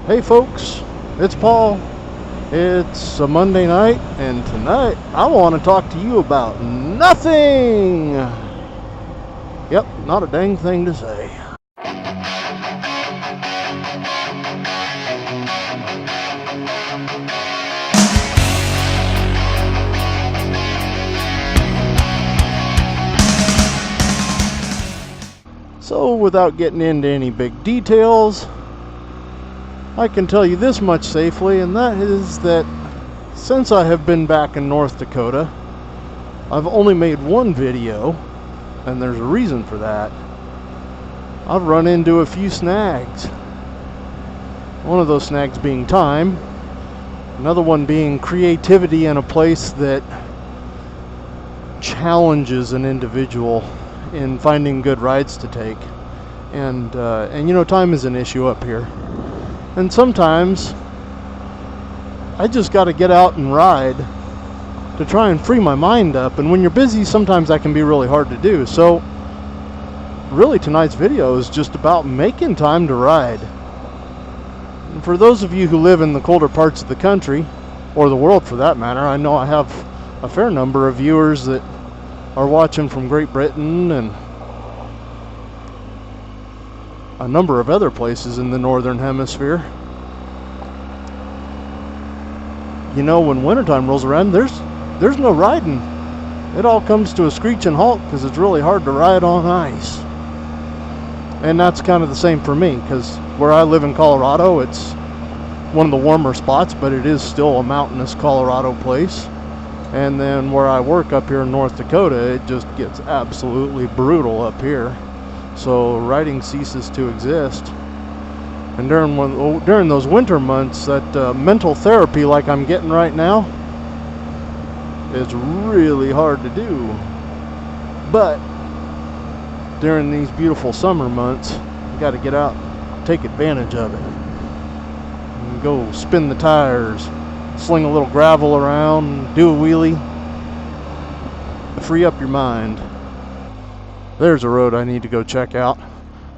Hey folks, it's Paul. It's a Monday night, and tonight I want to talk to you about nothing. Yep, not a dang thing to say. So, without getting into any big details, I can tell you this much safely, and that is that since I have been back in North Dakota, I've only made one video, and there's a reason for that. I've run into a few snags. One of those snags being time, another one being creativity in a place that challenges an individual in finding good rides to take. And you know, time is an issue up here. And sometimes I just got to get out and ride to try and free my mind up. And when you're busy, sometimes that can be really hard to do. So really tonight's video is just about making time to ride. And for those of you who live in the colder parts of the country, or the world for that matter, I know I have a fair number of viewers that are watching from Great Britain and a number of other places in the northern hemisphere. You know, when wintertime rolls around, there's no riding. It all comes to a screeching halt because it's really hard to ride on ice. And that's kind of the same for me, because where I live in Colorado, it's one of the warmer spots, but it is still a mountainous Colorado place. And then where I work up here in North Dakota, it just gets absolutely brutal up here. So riding ceases to exist. And during those winter months, that mental therapy like I'm getting right now is really hard to do. But during these beautiful summer months, you got to get out and take advantage of it. And go spin the tires, sling a little gravel around, do a wheelie, free up your mind. There's a road I need to go check out.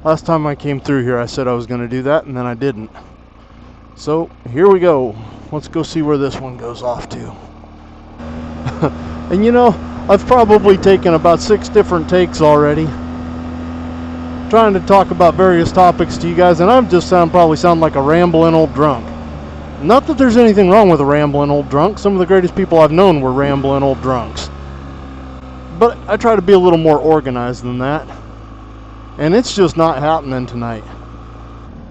Last time I came through here, I said I was going to do that, and then I didn't. So, here we go. Let's go see where this one goes off to. And you know, I've probably taken about 6 different takes already, trying to talk about various topics to you guys, and I've just probably sound like a rambling old drunk. Not that there's anything wrong with a rambling old drunk. Some of the greatest people I've known were rambling old drunks. But I try to be a little more organized than that. And it's just not happening tonight.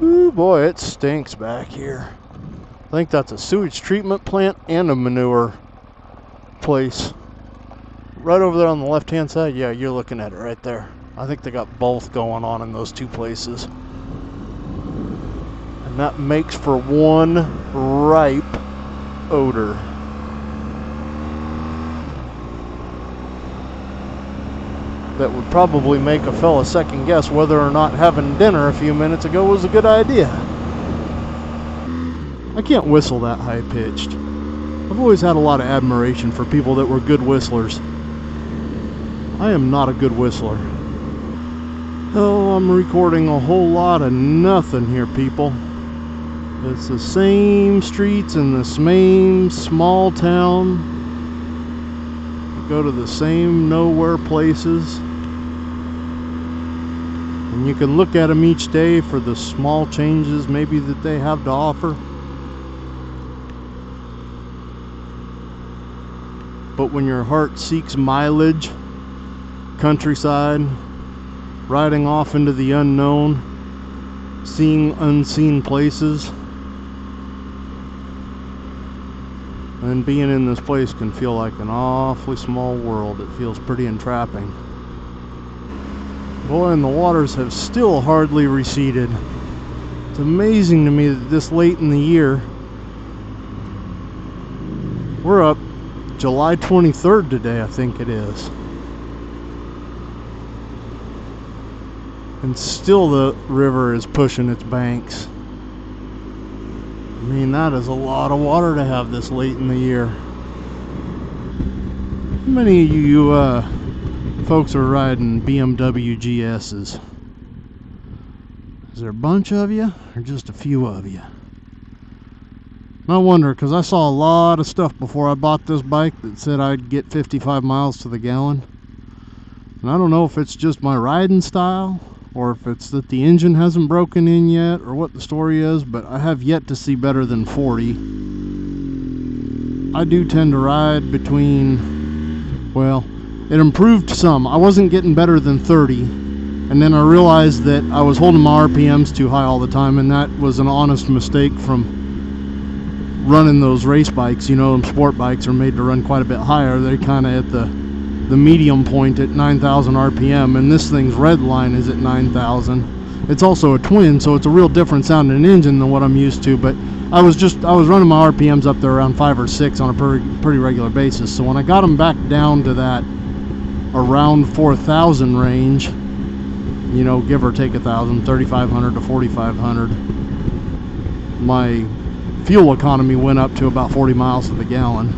Ooh boy, it stinks back here. I think that's a sewage treatment plant and a manure place. Right over there on the left hand side, yeah, you're looking at it right there. I think they got both going on in those two places. And that makes for one ripe odor. That would probably make a fella second guess whether or not having dinner a few minutes ago was a good idea. I can't whistle that high pitched. I've always had a lot of admiration for people that were good whistlers. I am not a good whistler. Oh, I'm recording a whole lot of nothing here, people. It's the same streets in the same small town. Go to the same nowhere places, and you can look at them each day for the small changes maybe that they have to offer. But when your heart seeks mileage, countryside, riding off into the unknown, seeing unseen places, and being in this place can feel like an awfully small world. It feels pretty entrapping. Boy, and the waters have still hardly receded. It's amazing to me that this late in the year, we're up July 23rd today, I think it is. And still the river is pushing its banks. I mean, that is a lot of water to have this late in the year. How many of you folks are riding BMW GS's? Is there a bunch of you or just a few of you? I wonder, because I saw a lot of stuff before I bought this bike that said I'd get 55 miles to the gallon. And I don't know if it's just my riding style, or if it's that the engine hasn't broken in yet, or what the story is, but I have yet to see better than 40. I do tend to ride between, well, it improved some. I wasn't getting better than 30, and then I realized that I was holding my RPMs too high all the time, and that was an honest mistake from running those race bikes. You know, them sport bikes are made to run quite a bit higher. They're kind of at the medium point at 9,000 RPM, and this thing's red line is at 9,000. It's also a twin, so it's a real different sounding engine than what I'm used to, but I was running my RPMs up there around 5 or 6 on a pretty regular basis. So when I got them back down to that around 4,000 range, you know, give or take 1,000, 3,500 to 4,500, my fuel economy went up to about 40 miles to the gallon.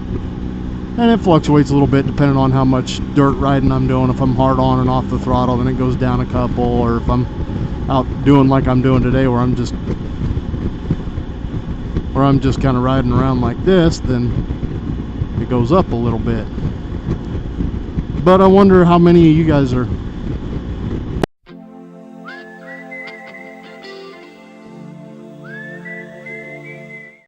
And it fluctuates a little bit depending on how much dirt riding I'm doing. If I'm hard on and off the throttle, then it goes down a couple, or if I'm out doing like I'm doing today, where I'm just kind of riding around like this, then it goes up a little bit. But I wonder how many of you guys are